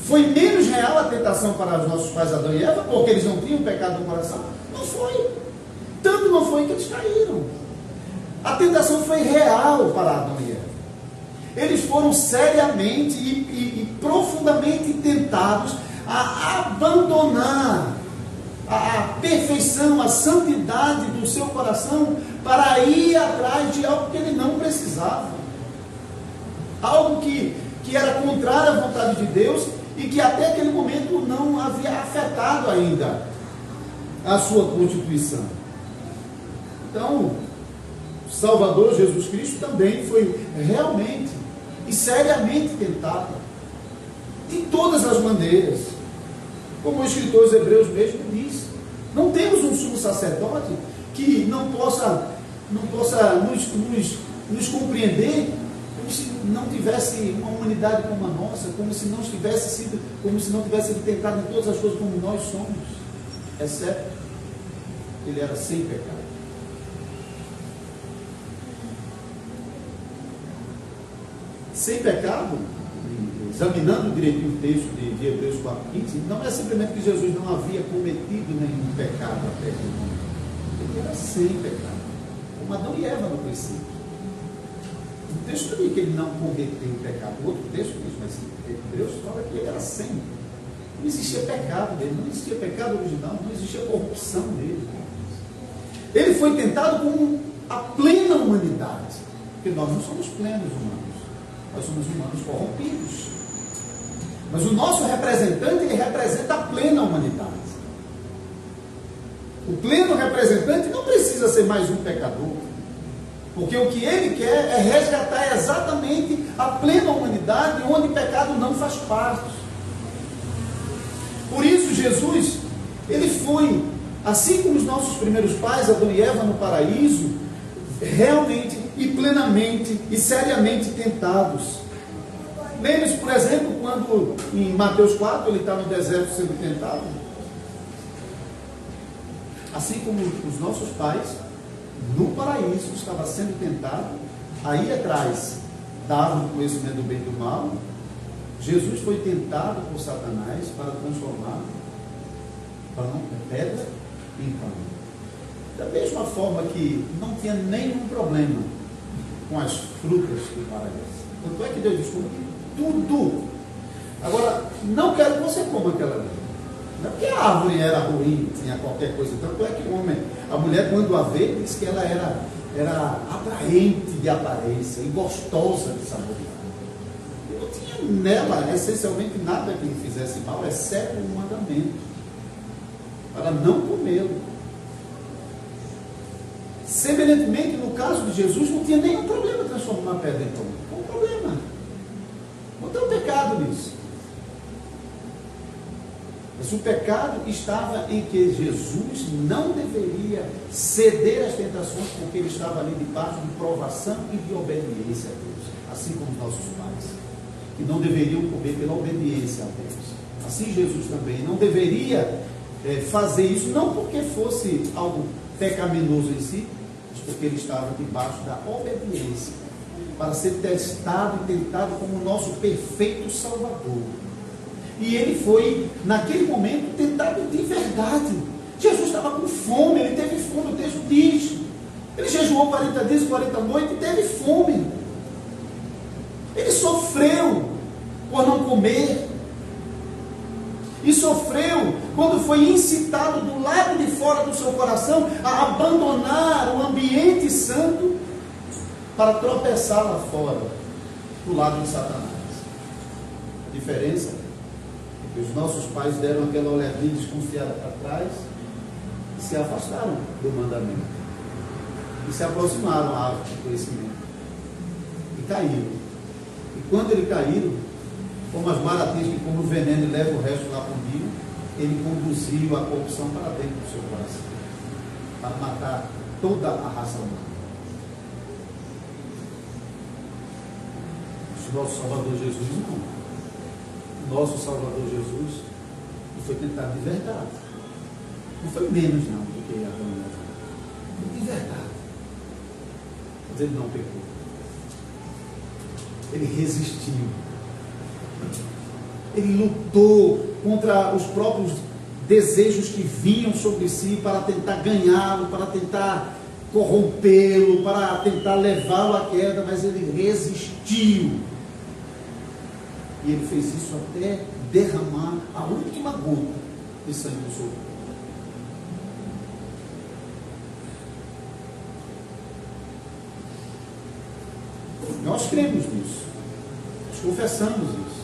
foi menos real a tentação para os nossos pais Adão e Eva, porque eles não tinham pecado no coração? Não foi. Tanto não foi que eles caíram. A tentação foi real para Adão e Eva. Eles foram seriamente e profundamente tentados a abandonar a perfeição, a santidade do seu coração para ir atrás de algo que ele não precisava. Algo que era contrário à vontade de Deus e que até aquele momento não havia afetado ainda a sua constituição. Então, Salvador Jesus Cristo também foi realmente e seriamente tentado de todas as maneiras. Como o escritor aos Hebreus mesmo diz, não temos um sumo sacerdote que não possa nos compreender como se não tivesse uma humanidade como a nossa, como se não tivesse sido tentado em todas as coisas como nós somos, exceto ele era sem pecado. Sem pecado, examinando direitinho o texto de Hebreus 4,15, não é simplesmente que Jesus não havia cometido nenhum pecado até aquele momento. Ele era sem pecado, como Adão e Eva no princípio. O texto não diz que ele não cometeu pecado, o outro texto diz, mas Hebreus fala que ele era sem. Não existia pecado dele, não existia pecado original, não existia corrupção dele. Ele foi tentado com a plena humanidade, porque nós não somos plenos humanos. Nós somos humanos corrompidos. Mas o nosso representante, ele representa a plena humanidade. O pleno representante não precisa ser mais um pecador. Porque o que ele quer é resgatar exatamente a plena humanidade, onde pecado não faz parte. Por isso Jesus, ele foi, assim como os nossos primeiros pais, Adão e Eva no paraíso, realmente e plenamente e seriamente tentados. Lembre-se, por exemplo, quando em Mateus 4 ele está no deserto sendo tentado. Assim como os nossos pais, no paraíso estava sendo tentado, aí atrás da árvore do conhecimento do bem e do mal, Jesus foi tentado por Satanás para transformar pão, pedra em pão. Da mesma forma que não tinha nenhum problema com as frutas do paraíso. Tanto é que Deus disse, tudo. Agora, não quero que você coma aquela ali. Não é porque a árvore era ruim, tinha qualquer coisa. Tanto é que o homem, a mulher, quando a vê, diz que ela era atraente de aparência e gostosa de saborear. E não tinha nela essencialmente nada que lhe fizesse mal, exceto um mandamento para não comê-lo. Semelhantemente, no caso de Jesus, não tinha nenhum problema transformar uma pedra em pão. Qual o problema? Não tem um pecado nisso. Mas o pecado estava em que Jesus não deveria ceder às tentações, porque ele estava ali debaixo de provação e de obediência a Deus, assim como nossos pais, que não deveriam comer pela obediência a Deus. Assim Jesus também não deveria fazer isso, não porque fosse algo pecaminoso em si, mas porque ele estava debaixo da obediência, para ser testado e tentado como o nosso perfeito Salvador. E ele foi, naquele momento, tentado de verdade. Jesus estava com fome, ele teve fome, o texto diz. Ele jejuou 40 dias e 40 noites e teve fome. Ele sofreu por não comer. E sofreu quando foi incitado do lado de fora do seu coração a abandonar o ambiente santo para tropeçar lá fora, do lado de Satanás. A diferença é que os nossos pais deram aquela olhadinha desconfiada para trás e se afastaram do mandamento. E se aproximaram à árvore do conhecimento. E caíram. E quando eles caíram, como as maravilhas que como o veneno leva o resto lá para o dia, ele conduziu a corrupção para dentro do seu coração, para matar toda a raça humana. O nosso Salvador Jesus não. O nosso Salvador Jesus foi tentado de verdade. Não foi menos não do que Adão e Eva. Foi de verdade. Mas ele não pecou. Ele resistiu. Ele lutou contra os próprios desejos que vinham sobre si para tentar ganhá-lo, para tentar corrompê-lo, para tentar levá-lo à queda, mas ele resistiu. E ele fez isso até derramar a última gota de sangue do seu corpo. Nós cremos nisso. Nós confessamos isso.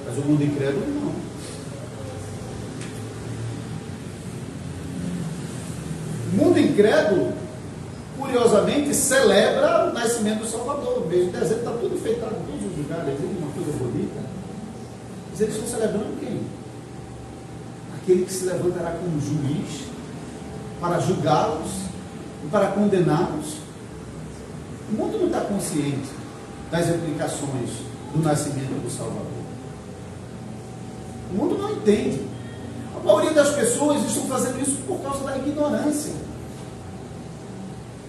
Mas o mundo incrédulo não. O mundo incrédulo, curiosamente, celebra o nascimento do Salvador. O mês de dezembro está tudo enfeitado em todos os lugares, uma coisa bonita. Mas eles estão celebrando quem? Aquele que se levantará como juiz para julgá-los e para condená-los. O mundo não está consciente das implicações do nascimento do Salvador. O mundo não entende. A maioria das pessoas estão fazendo isso por causa da ignorância.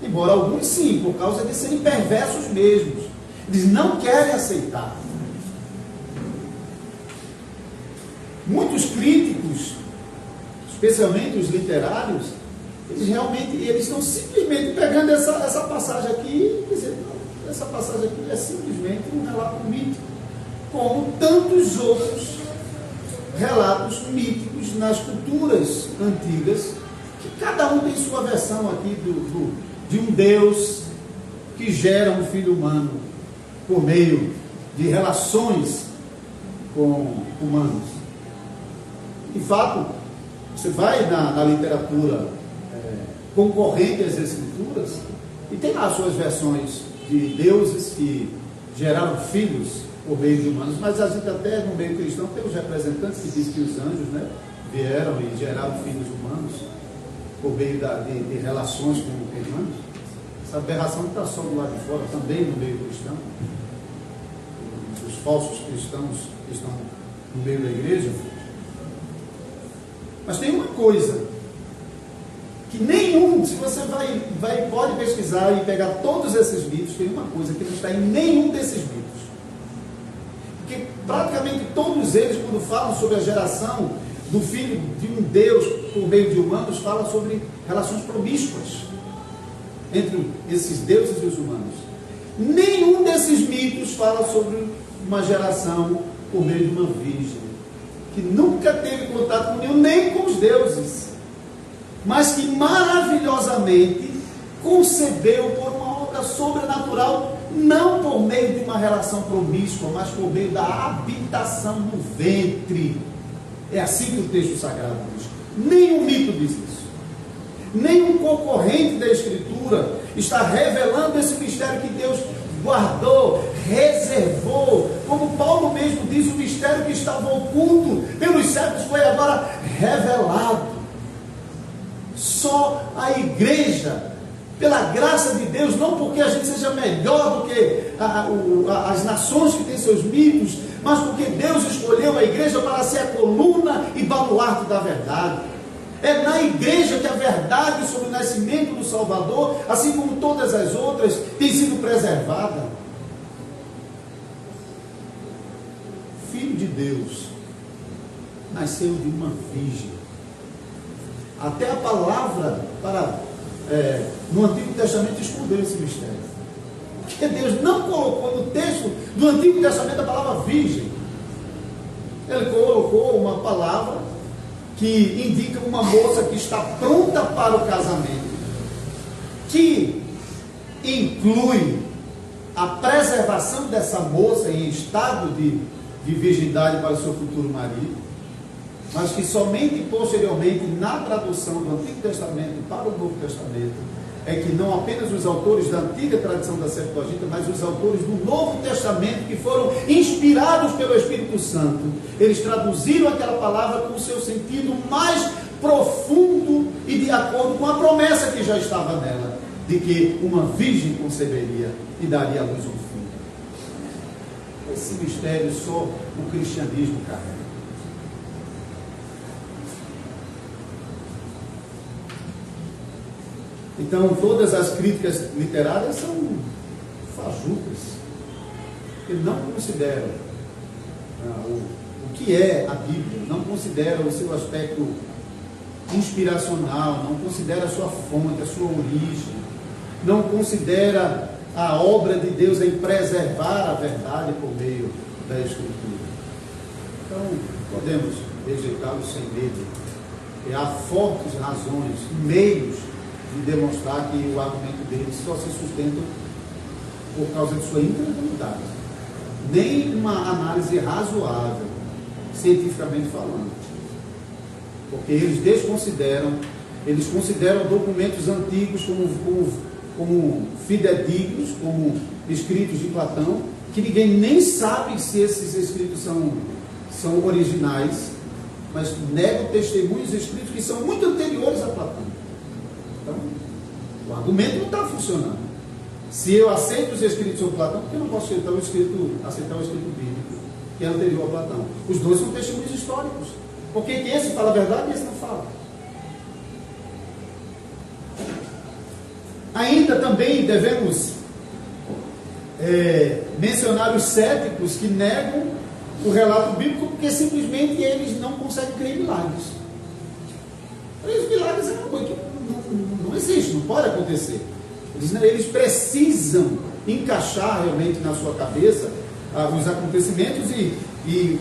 Embora alguns sim, por causa de serem perversos mesmos. Eles não querem aceitar. Muitos críticos, especialmente os literários, eles estão simplesmente pegando essa passagem aqui e dizendo, não, essa passagem aqui é simplesmente um relato mítico, como tantos outros relatos míticos nas culturas antigas, que cada um tem sua versão aqui de um Deus que gera um filho humano por meio de relações com humanos. De fato, você vai na literatura concorrente às Escrituras e tem lá as suas versões de deuses que geraram filhos por meio de humanos, mas a gente até no meio cristão tem os representantes que dizem que os anjos, né, vieram e geraram filhos humanos por meio de relações com humanos. Essa aberração não está só do lado de fora, também no meio cristão. Os falsos cristãos que estão no meio da igreja. Mas tem uma coisa que nenhum, se você pode pesquisar e pegar todos esses mitos, tem uma coisa que não está em nenhum desses mitos. Porque praticamente todos eles, quando falam sobre a geração do filho de um Deus por meio de humanos, falam sobre relações promíscuas entre esses deuses e os humanos. Nenhum desses mitos fala sobre uma geração por meio de uma virgem, que nunca teve contato com nenhum, nem com os deuses, mas que maravilhosamente concebeu por uma obra sobrenatural, não por meio de uma relação promíscua, mas por meio da habitação no ventre. É assim que o texto sagrado diz. Nenhum mito diz isso. Nenhum concorrente da Escritura está revelando esse mistério que Deus guardou, reservou. Como Paulo mesmo diz, o mistério que estava oculto pelos séculos foi agora revelado. Só a igreja, pela graça de Deus, não porque a gente seja melhor do que as nações que têm seus mitos, mas porque Deus escolheu a igreja para ser a coluna e baluarte da verdade. É na igreja que a verdade sobre o nascimento do Salvador, assim como todas as outras, tem sido preservada. Filho de Deus nasceu de uma virgem. Até a palavra no Antigo Testamento escondeu esse mistério. Porque Deus não colocou no texto do Antigo Testamento a palavra virgem. Ele colocou uma palavra que indica uma moça que está pronta para o casamento, que inclui a preservação dessa moça em estado de virgindade para o seu futuro marido, mas que somente posteriormente, na tradução do Antigo Testamento para o Novo Testamento, é que não apenas os autores da antiga tradição da Septuaginta, mas os autores do Novo Testamento, que foram inspirados pelo Espírito Santo, eles traduziram aquela palavra com o seu sentido mais profundo e de acordo com a promessa que já estava nela, de que uma virgem conceberia e daria à luz um filho. Esse mistério só o cristianismo carrega. Então, todas as críticas literárias são fajutas, que não consideram o que é a Bíblia, não consideram o seu aspecto inspiracional, não considera a sua fonte, a sua origem, não considera a obra de Deus em preservar a verdade por meio da Escritura. Então, podemos rejeitá-los sem medo, e há fortes razões, meios de demonstrar que o argumento deles só se sustenta por causa de sua incredulidade. Nem uma análise razoável, cientificamente falando. Porque eles consideram documentos antigos como fidedignos, como escritos de Platão, que ninguém nem sabe se esses escritos são originais, mas negam testemunhos escritos que são muito anteriores a Platão. Então, o argumento não está funcionando. Se eu aceito os escritos sobre Platão, por que eu não posso aceitar o escrito bíblico, que é anterior a Platão? Os dois são testemunhos históricos. Porque esse fala a verdade e esse não fala. Ainda também devemos mencionar os céticos que negam o relato bíblico porque simplesmente eles não conseguem crer em milagres. Os milagres é uma coisa que não existe, não pode acontecer. Eles precisam encaixar realmente na sua cabeça os acontecimentos e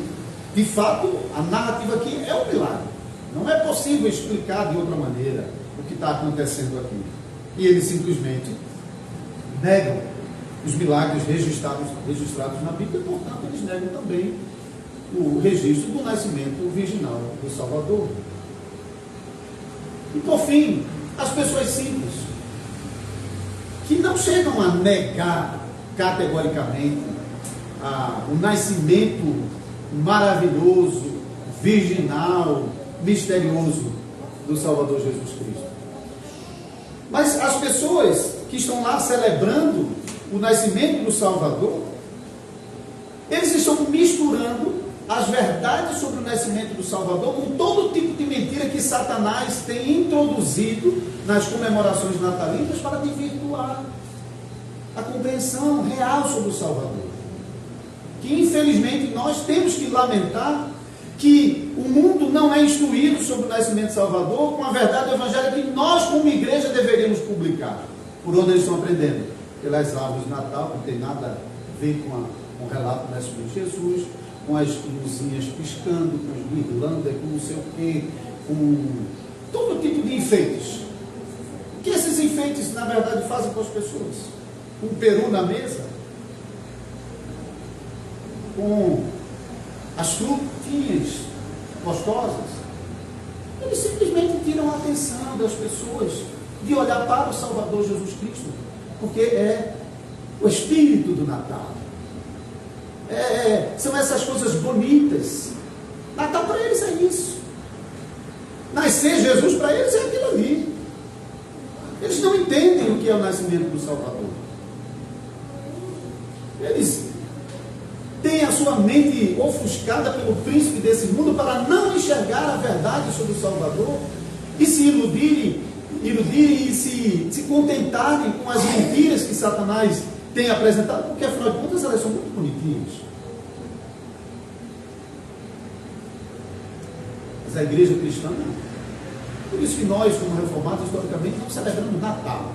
de fato a narrativa aqui é um milagre. Não é possível explicar de outra maneira o que está acontecendo aqui. E eles simplesmente negam os milagres registrados na Bíblia, portanto eles negam também o registro do nascimento virginal do Salvador. E por fim, as pessoas simples, que não chegam a negar categoricamente o nascimento maravilhoso, virginal, misterioso do Salvador Jesus Cristo. Mas as pessoas que estão lá celebrando o nascimento do Salvador, eles estão misturando as verdades sobre o nascimento do Salvador com todo tipo de mentira que Satanás tem introduzido nas comemorações natalinas para desvirtuar a compreensão real sobre o Salvador. Que infelizmente nós temos que lamentar que o mundo não é instruído sobre o nascimento do Salvador com a verdade do Evangelho que nós como igreja deveríamos publicar. Por onde eles estão aprendendo? Pelas árvores de Natal, que não tem nada a ver com o relato do nascimento de Jesus, com as luzinhas piscando, com as guirlandas, com não sei o quê, com todo tipo de enfeites. O que esses enfeites, na verdade, fazem com as pessoas? Com o peru na mesa, com as frutinhas gostosas, eles simplesmente tiram a atenção das pessoas de olhar para o Salvador Jesus Cristo, porque é o espírito do Natal. São essas coisas bonitas. Natal para eles é isso. Nascer Jesus para eles é aquilo ali. Eles não entendem o que é o nascimento do Salvador. Eles têm a sua mente ofuscada pelo príncipe desse mundo para não enxergar a verdade sobre o Salvador e se iludirem e se contentarem com as mentiras que Satanás tem apresentado, porque afinal de contas elas são muito bonitinhas. Mas a igreja cristã não. Por isso que nós, como reformados, historicamente, não celebramos Natal.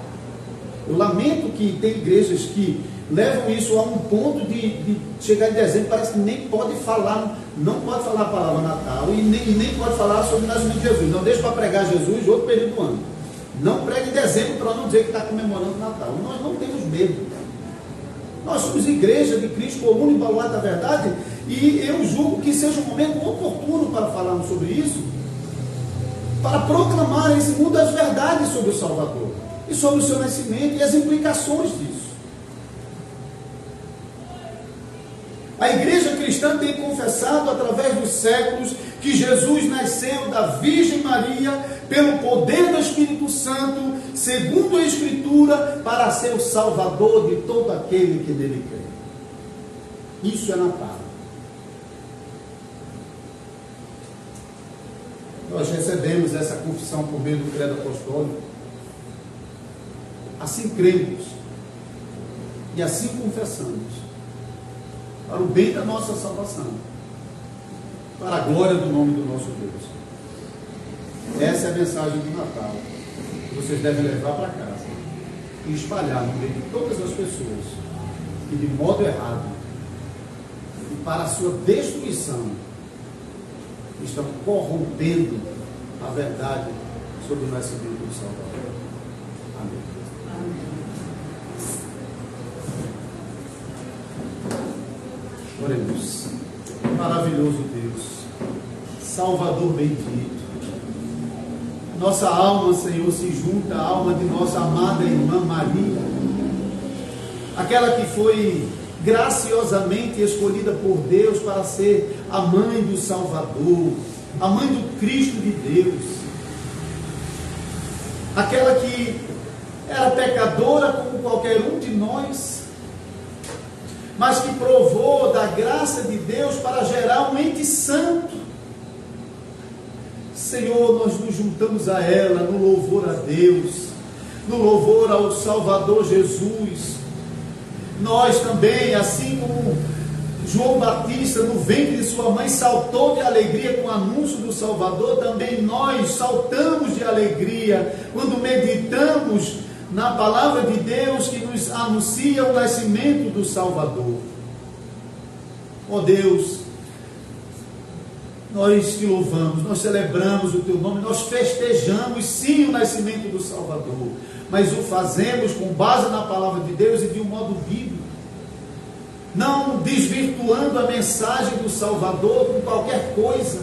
Eu lamento que tem igrejas que levam isso a um ponto de chegar em dezembro, parece que nem pode falar, não pode falar a palavra Natal e nem pode falar sobre o nascimento de Jesus. Não deixa para pregar Jesus outro período do ano. Não pregue em dezembro para não dizer que está comemorando o Natal. Nós não temos medo. Nós somos igreja de Cristo, coluna e baluarte da verdade, e eu julgo que seja um momento oportuno para falarmos sobre isso, para proclamar a esse mundo as verdades sobre o Salvador, e sobre o seu nascimento e as implicações disso. A igreja cristã tem confessado através dos séculos que Jesus nasceu da Virgem Maria pelo poder do Espírito Santo, segundo a Escritura, para ser o Salvador de todo aquele que nele crê. Isso é Natal. Nós recebemos essa confissão por meio do credo apostólico. Assim cremos e assim confessamos, para o bem da nossa salvação, para a glória do nome do nosso Deus. Essa é a mensagem do Natal, que vocês devem levar para casa e espalhar no meio de todas as pessoas que de modo errado e para a sua destruição estão corrompendo a verdade sobre o nascimento do Salvador. Amém. Oremos. Maravilhoso Deus, Salvador bendito, nossa alma, Senhor, se junta à alma de nossa amada irmã Maria, aquela que foi graciosamente escolhida por Deus para ser a mãe do Salvador, a mãe do Cristo de Deus, aquela que era pecadora como qualquer um de nós, mas que provou da graça de Deus para gerar um ente santo. Senhor, nós nos juntamos a ela no louvor a Deus, no louvor ao Salvador Jesus. Nós também, assim como João Batista no ventre de sua mãe saltou de alegria com o anúncio do Salvador, também nós saltamos de alegria quando meditamos na palavra de Deus que nos anuncia o nascimento do Salvador. Ó Deus, nós te louvamos, nós celebramos o teu nome, nós festejamos sim o nascimento do Salvador, mas o fazemos com base na palavra de Deus e de um modo bíblico, não desvirtuando a mensagem do Salvador com qualquer coisa,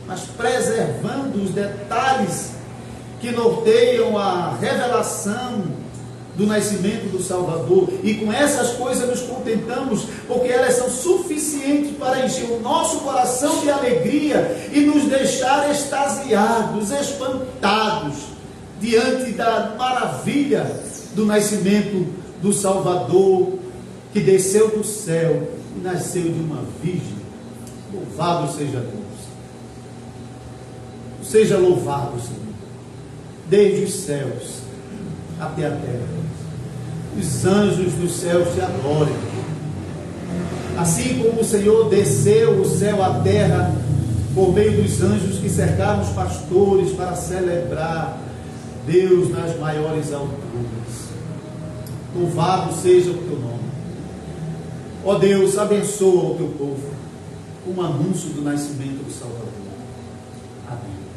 mas preservando os detalhes que norteiam a revelação do nascimento do Salvador, e com essas coisas nos contentamos, porque elas são suficientes para encher o nosso coração de alegria e nos deixar extasiados, espantados, diante da maravilha do nascimento do Salvador, que desceu do céu e nasceu de uma virgem. Louvado seja Deus. Seja louvado, Senhor, desde os céus até a terra. Os anjos dos céus te adorem. Assim como o Senhor desceu o céu à terra por meio dos anjos que cercaram os pastores para celebrar Deus nas maiores alturas. Louvado seja o teu nome. Ó Deus, abençoa o teu povo com o anúncio do nascimento do Salvador. Amém.